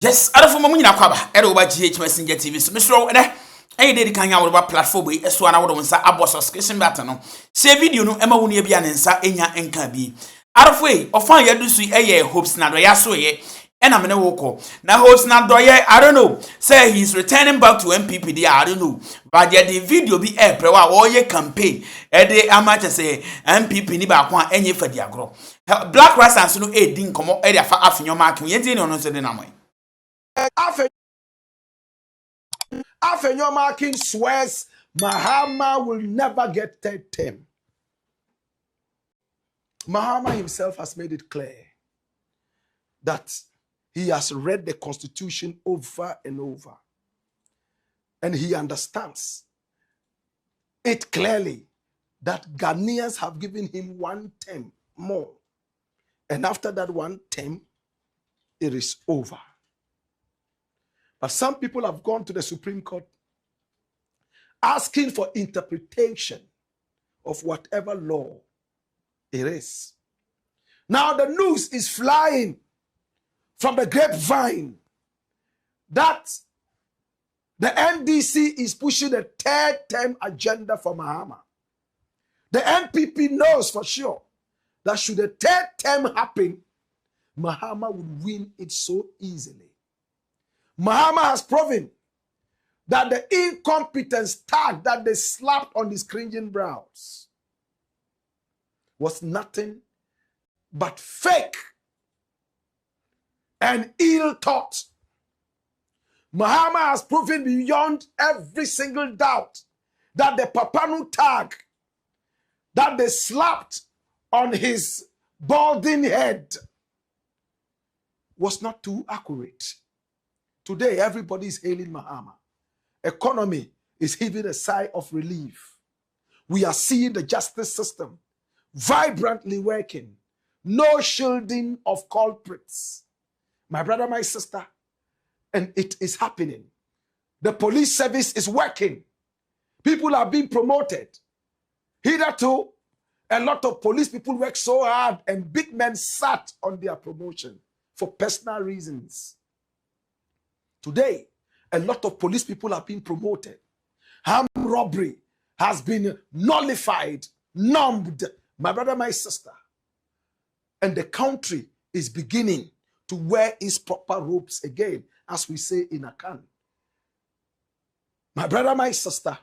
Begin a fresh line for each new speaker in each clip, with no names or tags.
Yes, I don't for Mamina Quaba, Edo GH Messenger TV. So, Mr. Rowe, I did can out about platform way as one hour on sa abo subscription button. Say video no Emma Wunia Bianensa Enya Enkabi. Out of way, or find your do sweet a Hopeson Adorye so ye, and I'm in a woko. Now Hopeson Adorye, I don't know. Say he's returning back to NPP, I don't know. But yet the video be a prewa or ye campaign. Ede amateur say NPP ni ba kwa enye for the agro. Black rice and so no a din come up area for half in your market. Ye didn't know the name.
After your marking swears Mahama will never get third term. Mahama himself has made it clear that he has read the constitution over and over. And he understands it clearly that Ghanaians have given him 1 term more. And after that 1 term, it is over. But some people have gone to the Supreme Court asking for interpretation of whatever law it is. Now the news is flying from the grapevine that the NDC is pushing a 3rd term agenda for Mahama. The NPP knows for sure that should a 3rd term happen, Mahama would win it so easily. Mahama has proven that the incompetence tag that they slapped on his cringing brows was nothing but fake and ill thought. Mahama has proven beyond every single doubt that the Papanu tag that they slapped on his balding head was not too accurate. Today, everybody is hailing Mahama. Economy is heaving a sigh of relief. We are seeing the justice system vibrantly working. No shielding of culprits. My brother, my sister, and it is happening. The police service is working. People are being promoted. Hitherto, a lot of police people work so hard and big men sat on their promotion for personal reasons. Today, a lot of police people are being promoted. Armed robbery has been nullified, numbed, my brother, my sister. And the country is beginning to wear its proper robes again, as we say in Akan. My brother, my sister,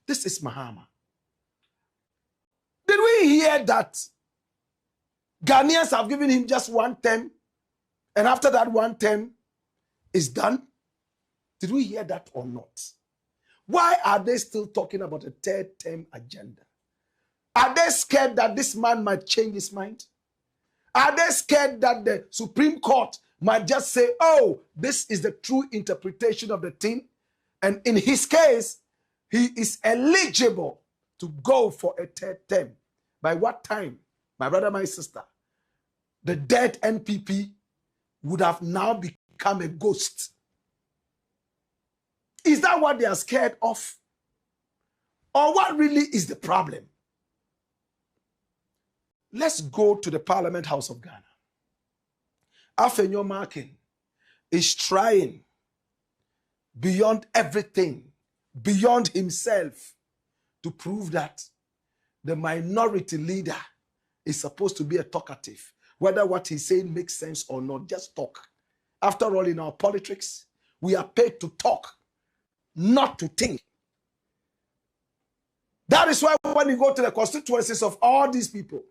this is Mahama. Did we hear that Ghanaians have given him just 1 term, and after that 1 term is done? Did we hear that or not? Why are they still talking about a 3rd term agenda? Are they scared that this man might change his mind? Are they scared that the Supreme Court might just say, oh, this is the true interpretation of the thing? And in his case, he is eligible to go for a 3rd term. By what time, my brother, my sister, the dead NPP would have now become a ghost? Is that what they are scared of? Or what really is the problem? Let's go to the Parliament House of Ghana. Afenyo Markin is trying beyond everything, beyond himself, to prove that the minority leader is supposed to be a talkative. Whether what he's saying makes sense or not, just talk. After all, in our politics, we are paid to talk, not to think. That is why when you go to the constituencies of all these people,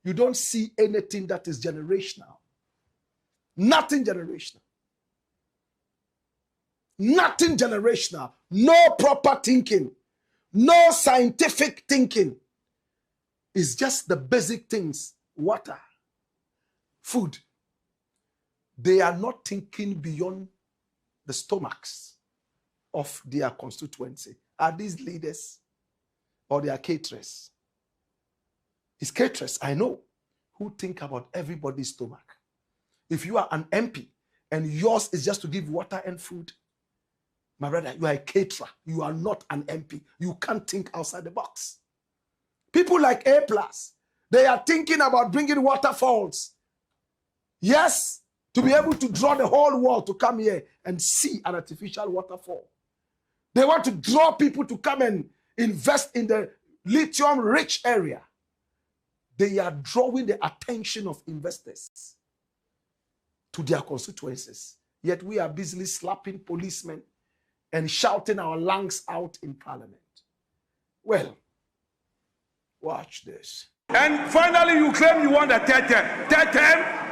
you don't see anything that is generational. Nothing generational. Nothing generational. No proper thinking. No scientific thinking. It's just the basic things. Water, food. They are not thinking beyond the stomachs of their constituency. Are these leaders or they are caterers? It's caterers, I know, who think about everybody's stomach. If you are an MP and yours is just to give water and food, my brother, you are a caterer. You are not an MP. You can't think outside the box. People like A+, they are thinking about bringing waterfalls. Yes, to be able to draw the whole world to come here and see an artificial waterfall. They want to draw people to come and invest in the lithium-rich area. They are drawing the attention of investors to their constituencies. Yet we are busily slapping policemen and shouting our lungs out in parliament. Well, watch this.
And finally, you claim you want a third term. Third term?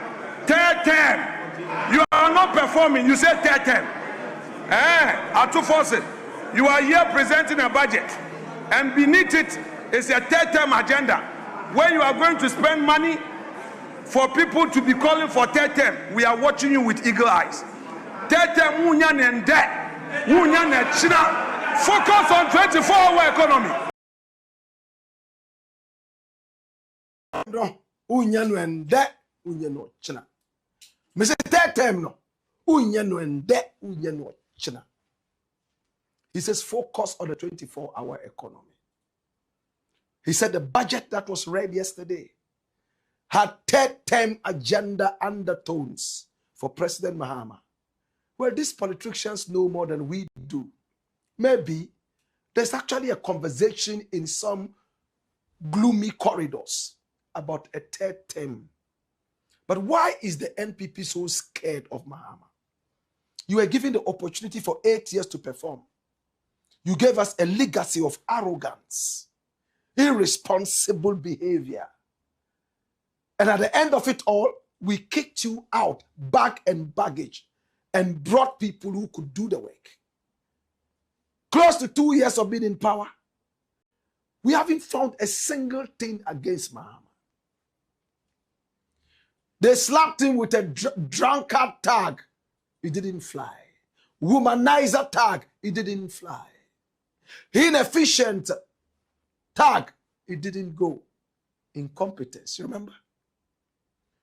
Third term. You are not performing. You said third term. Are two forces. You are here presenting a budget. And beneath it is a third term agenda where you are going to spend money for people to be calling for third term. We are watching you with eagle eyes. Third term, Wunyan and debt. Wunyan and China. Focus on 24-hour economy.
No, Unyano and that Unyano China. Mr. Third term, no. Unyano and that Unyano China. He says, focus on the 24-hour economy. He said the budget that was read yesterday had third-term agenda undertones for President Mahama. Well, these politicians know more than we do. Maybe there's actually a conversation in some gloomy corridors about a third term. But why is the NPP so scared of Mahama? You were given the opportunity for 8 years to perform. You gave us a legacy of arrogance, irresponsible behavior. And at the end of it all, we kicked you out, bag and baggage, and brought people who could do the work. Close to 2 years of being in power, we haven't found a single thing against Mahama. They slapped him with a drunkard tag. It didn't fly. Womanizer tag. It didn't fly. Inefficient tag. It didn't go. Incompetence. You remember?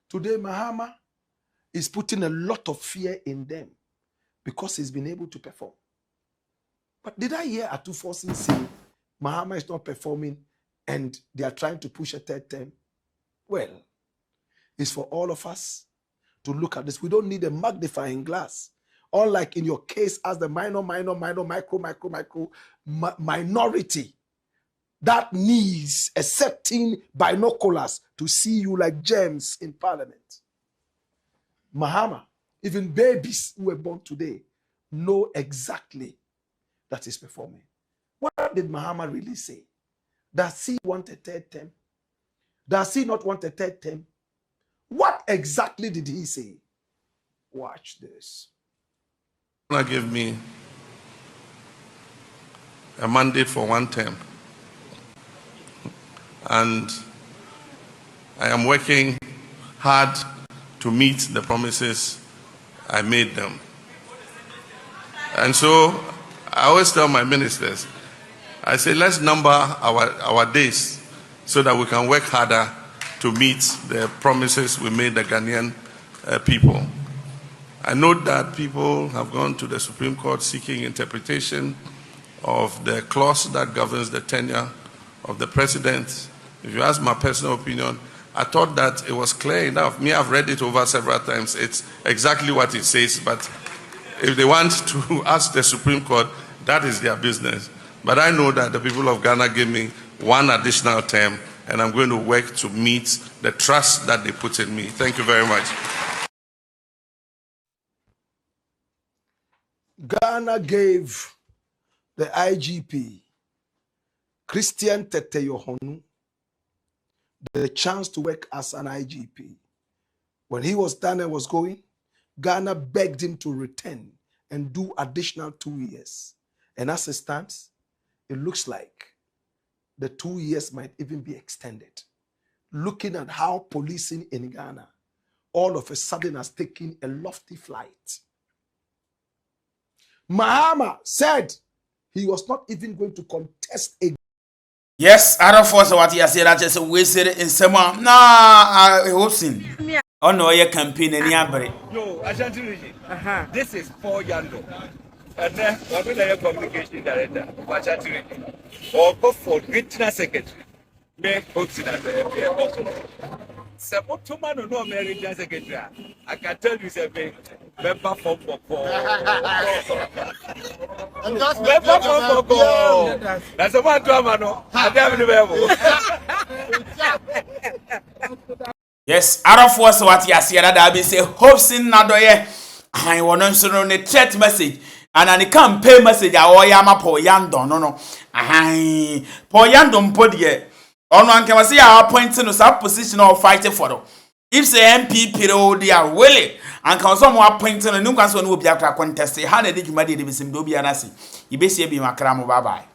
Today, Mahama is putting a lot of fear in them because he's been able to perform. But did I hear Atufosin say Mahama is not performing and they are trying to push a third term? Well, it's for all of us to look at this. We don't need a magnifying glass. Unlike in your case as the minority that needs a certain binoculars to see you like gems in parliament. Mahama, even babies who were born today, know exactly that he's performing. What did Mahama really say? Does he want a third term? Does he not want a third term? What exactly did he say? Watch this.
Give me a mandate for 1 term. And I am working hard to meet the promises I made them. And so I always tell my ministers, I say, let's number our days so that we can work harder to meet the promises we made the Ghanaian people. I know that people have gone to the Supreme Court seeking interpretation of the clause that governs the tenure of the president. If you ask my personal opinion, I thought that it was clear enough. I've read it over several times. It's exactly what it says, but if they want to ask the Supreme Court, that is their business. But I know that the people of Ghana gave me 1 additional term, and I'm going to work to meet the trust that they put in me. Thank you very much.
Ghana gave the IGP, Christian Tete Yohonu, the chance to work as an IGP. When he was done and was going, Ghana begged him to return and do additional 2 years. And as it stands, it looks like the 2 years might even be extended. Looking at how policing in Ghana all of a sudden has taken a lofty flight. Mahama said he was not even going to contest again.
Yes, I don't force what he has said. I just wasted it in someone. Nah, I Hopeson. Oh no, your campaign and yabri.
No, Ashanti. This is Paul Yando. And then I'm going to communication director of Ashanti. Or go for witness secretary. Make Hopeson as the Sebotuma no American secretary. I can tell you something. Member for That's a man drama, no. I don't
Yes, Arafo so what you see that be say Hopeson Adorye. I want to know the chat message and an campaign message Awoyama po yando no. Ai po yando mpodie. Ono anke wase ya appointing no sa position of fighting for them. If say NPP ro they are willing and can some appointing no kan so no obi akra contest ha na de dwuma de bisim do obi anase. Ibesi e bi makra mo bye bye.